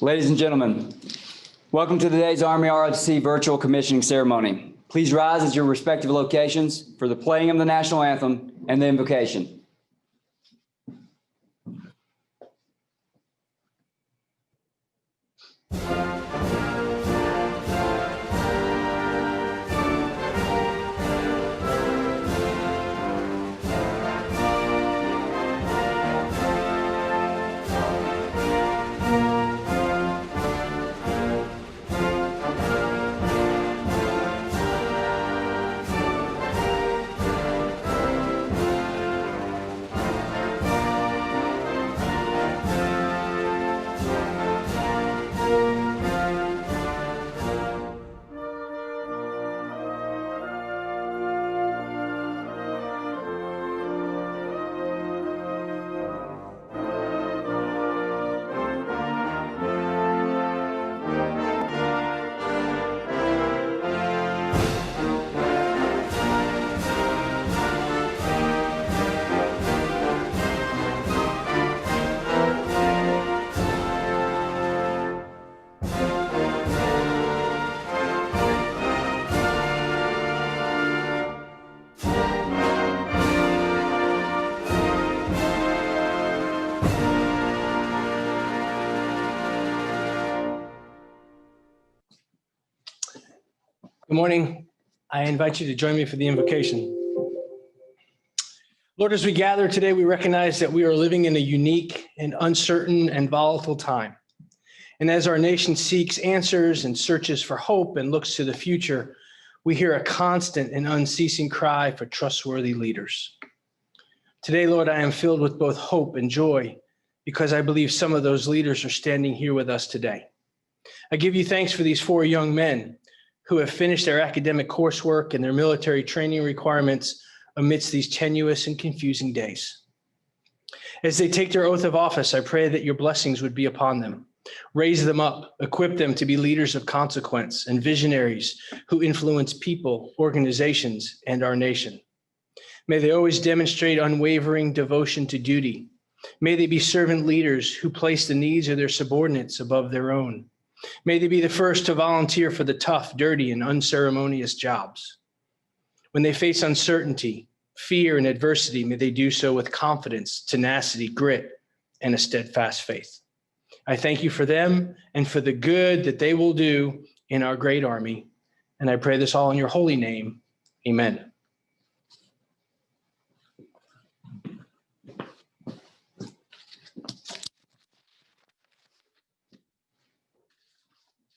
Ladies and gentlemen, welcome to today's Army ROTC virtual commissioning ceremony. Please rise at your respective locations for the playing of the national anthem and the invocation. Good morning. I invite you to join me for the invocation. Lord, as we gather today, we recognize that we are living in a unique and uncertain and volatile time. And as our nation seeks answers and searches for hope and looks to the future, we hear a constant and unceasing cry for trustworthy leaders. Today, Lord, I am filled with both hope and joy because I believe some of those leaders are standing here with us today. I give you thanks for these 4 young men who have finished their academic coursework and their military training requirements amidst these tenuous and confusing days. As they take their oath of office, I pray that your blessings would be upon them. Raise them up, equip them to be leaders of consequence and visionaries who influence people, organizations, and our nation. May they always demonstrate unwavering devotion to duty. May they be servant leaders who place the needs of their subordinates above their own. May they be the first to volunteer for the tough, dirty, and unceremonious jobs. When they face uncertainty, fear, and adversity, may they do so with confidence, tenacity, grit, and a steadfast faith. I thank you for them and for the good that they will do in our great army. And I pray this all in your holy name. Amen.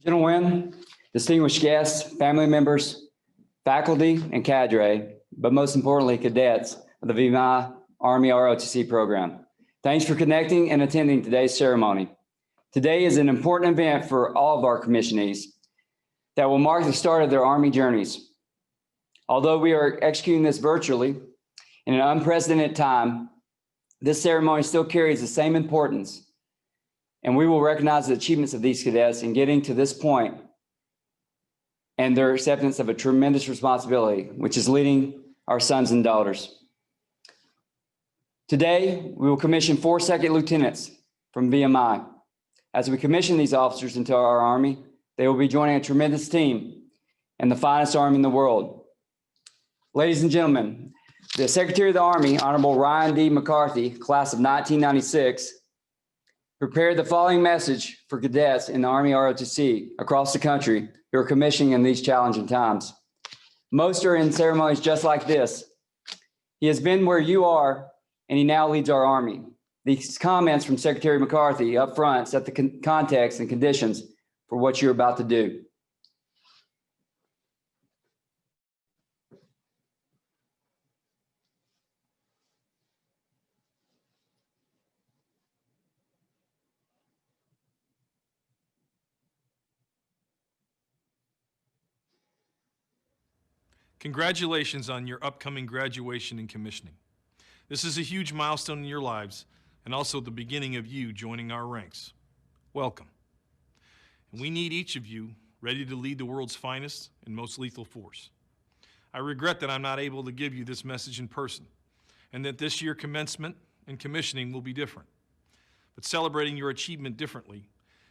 Gentlemen, distinguished guests, family members, faculty, and cadre, but most importantly, cadets of the VMI Army ROTC program. Thanks for connecting and attending today's ceremony. Today is an important event for all of our commissionees that will mark the start of their Army journeys. Although we are executing this virtually in an unprecedented time, this ceremony still carries the same importance, and we will recognize the achievements of these cadets in getting to this point and their acceptance of a tremendous responsibility, which is leading our sons and daughters. Today, we will commission 4 second lieutenants from VMI. As we commission these officers into our Army, they will be joining a tremendous team and the finest Army in the world. Ladies and gentlemen, the Secretary of the Army, Honorable Ryan D. McCarthy, class of 1996, prepared the following message for cadets in the Army ROTC across the country who are commissioning in these challenging times. Most are in ceremonies just like this. He has been where you are, and he now leads our Army. These comments from Secretary McCarthy up front set the context and conditions for what you're about to do. Congratulations on your upcoming graduation and commissioning. This is a huge milestone in your lives and also the beginning of you joining our ranks. Welcome. And we need each of you ready to lead the world's finest and most lethal force. I regret that I'm not able to give you this message in person and that this year commencement and commissioning will be different. But celebrating your achievement differently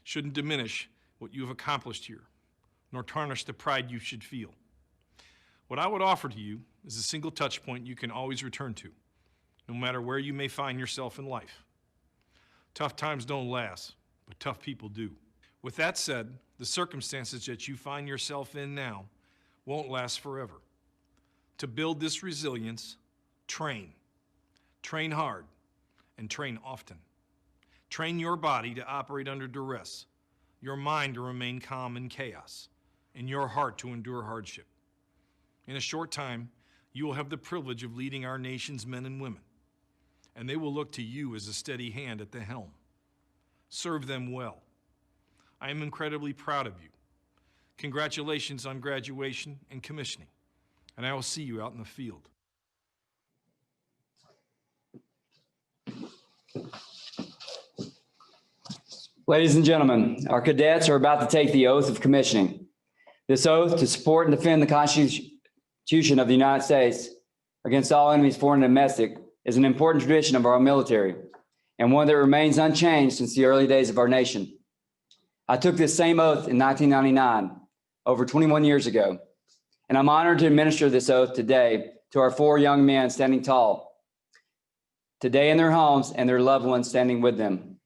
shouldn't diminish what you have accomplished here, nor tarnish the pride you should feel. What I would offer to you is a single touch point you can always return to, no matter where you may find yourself in life. Tough times don't last, but tough people do. With that said, the circumstances that you find yourself in now won't last forever. To build this resilience, train. Train hard and train often. Train your body to operate under duress, your mind to remain calm in chaos, and your heart to endure hardship. In a short time, you will have the privilege of leading our nation's men and women, and they will look to you as a steady hand at the helm. Serve them well. I am incredibly proud of you. Congratulations on graduation and commissioning, and I will see you out in the field. Ladies and gentlemen, our cadets are about to take the oath of commissioning. This oath to support and defend the Constitution of the United States against all enemies, foreign and domestic, is an important tradition of our military and one that remains unchanged since the early days of our nation. I took this same oath in 1999, over 21 years ago, and I'm honored to administer this oath today to our 4 young men standing tall, today in their homes and their loved ones standing with them.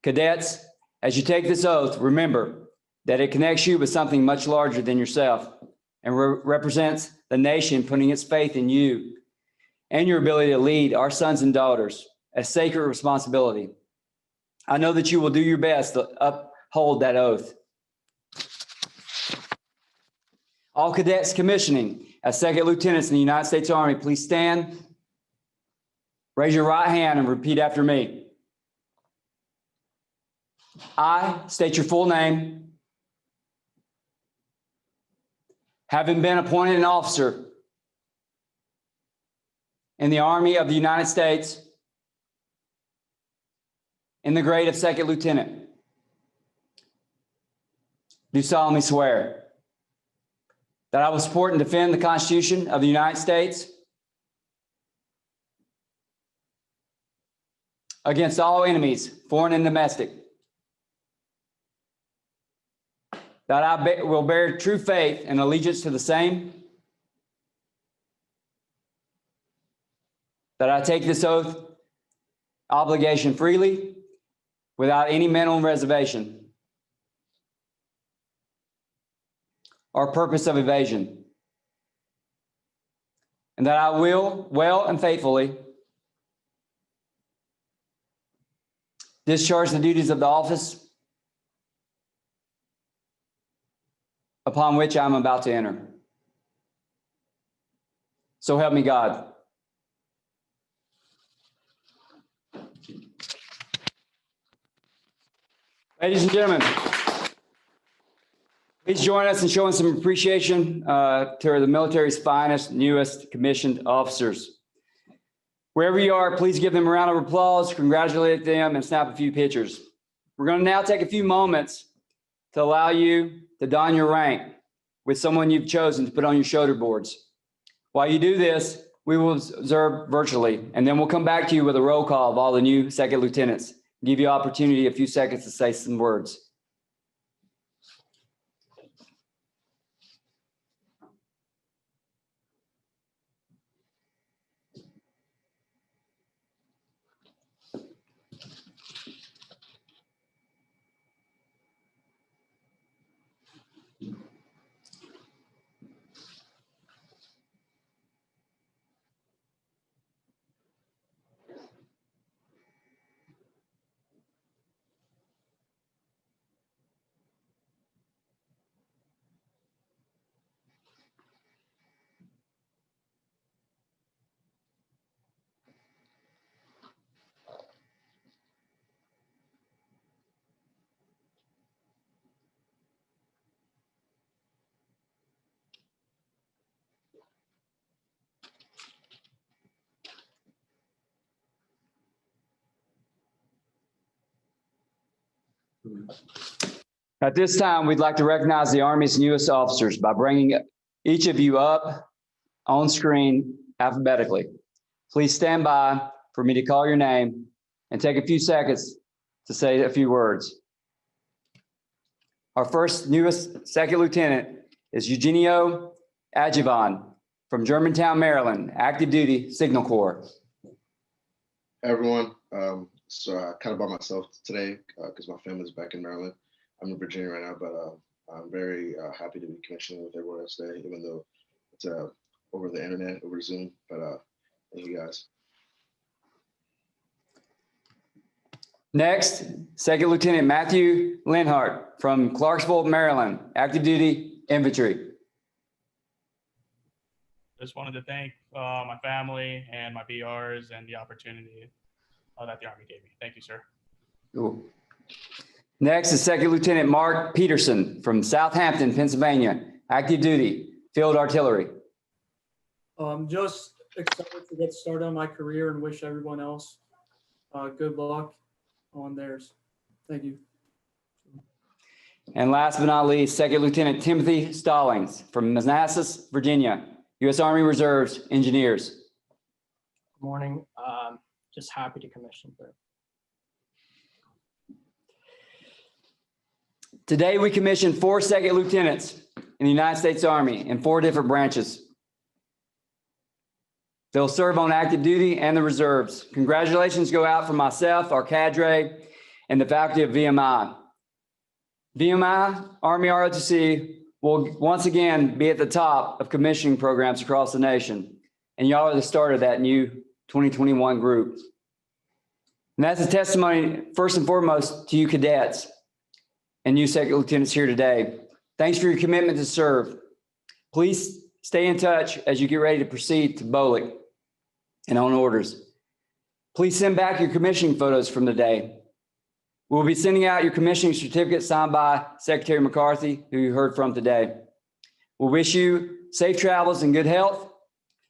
Cadets, as you take this oath, remember that it connects you with something much larger than yourself and represents the nation putting its faith in you and your ability to lead our sons and daughters, a sacred responsibility. I know that you will do your best to uphold that oath. All cadets commissioning as second lieutenants in the United States Army, please stand, raise your right hand and repeat after me. I state your full name, having been appointed an officer in the Army of the United States in the grade of second lieutenant, do solemnly swear that I will support and defend the Constitution of the United States against all enemies, foreign and domestic, that I will bear true faith and allegiance to the same, that I take this oath obligation freely without any mental reservation or purpose of evasion, and that I will well and faithfully discharge the duties of the office upon which I'm about to enter. So help me God. Ladies and gentlemen, please join us in showing some appreciation to the military's finest, newest commissioned officers. Wherever you are, please give them a round of applause, congratulate them, and snap a few pictures. We're going to now take a few moments to allow you to don your rank with someone you've chosen to put on your shoulder boards. While you do this, we will observe virtually, and then we'll come back to you with a roll call of all the new second lieutenants. Give you opportunity, a few seconds to say some words. At this time, we'd like to recognize the Army's newest officers by bringing each of you up on screen alphabetically. Please stand by for me to call your name and take a few seconds to say a few words. Our first newest second lieutenant is Eugenio Adjivan from Germantown, Maryland, active duty Signal Corps. Hey everyone, so I kind of by myself today because my family's back in Maryland. I'm in Virginia right now, but I'm very happy to be commissioning with everyone else today, even though it's over the internet, over Zoom. But thank you guys. Next, Second Lieutenant Matthew Linhart from Clarksville, Maryland, active duty infantry. Just wanted to thank my family and my BRs and the opportunity that the Army gave me. Thank you, sir. Cool. Next is Second Lieutenant Mark Peterson from Southampton, Pennsylvania, active duty field artillery. I'm just excited to get started on my career and wish everyone else good luck on theirs. Thank you. And last but not least, Second Lieutenant Timothy Stallings from Manassas, Virginia, U.S. Army Reserves engineers. Good morning. Just happy to commission, sir. Today, we commissioned 4 second lieutenants in the United States Army in 4 different branches. They'll serve on active duty and the reserves. Congratulations go out from myself, our cadre, and the faculty of VMI. VMI, Army ROTC, will once again be at the top of commissioning programs across the nation. And y'all are the start of that new 2021 group. And that's a testimony, first and foremost, to you cadets and you second lieutenants here today. Thanks for your commitment to serve. Please stay in touch as you get ready to proceed to BOLC and on orders. Please send back your commissioning photos from the day. We'll be sending out your commissioning certificate signed by Secretary McCarthy, who you heard from today. We'll wish you safe travels and good health.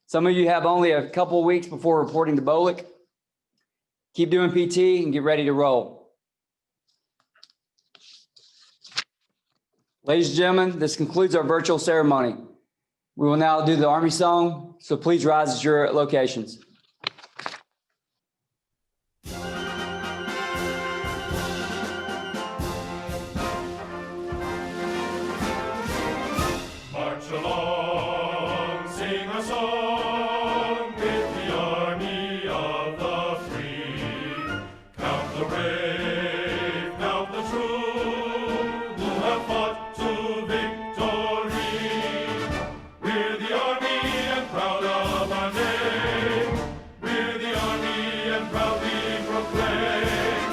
Some of you have only a couple of weeks before reporting to BOLC. Keep doing PT and get ready to roll. Ladies and gentlemen, this concludes our virtual ceremony. We will now do the Army song, so please rise at your locations. March along, sing a song with the army of the free. Count the brave, count the true, who have fought to victory. We're the army and proud of our name. We're the army and proudly proclaim.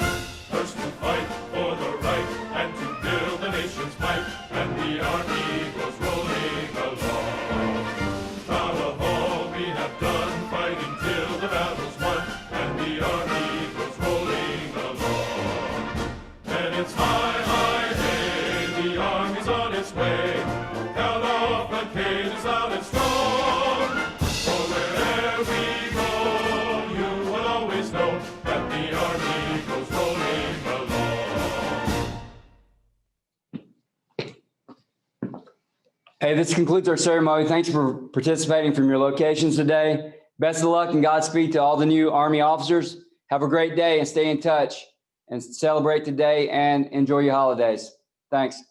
First to fight for the right and to build the nation's might, and the army goes rolling along. Proud of all we have done, fighting till the battle's won, and the army goes rolling along. And it's high, high, hey, the army's on its way. Count off the cages loud and strong. For wherever we go, you will always know that the army goes rolling along. Hey, this concludes our ceremony. Thanks for participating from your locations today. Best of luck and Godspeed to all the new Army officers. Have a great day and stay in touch and celebrate today and enjoy your holidays. Thanks.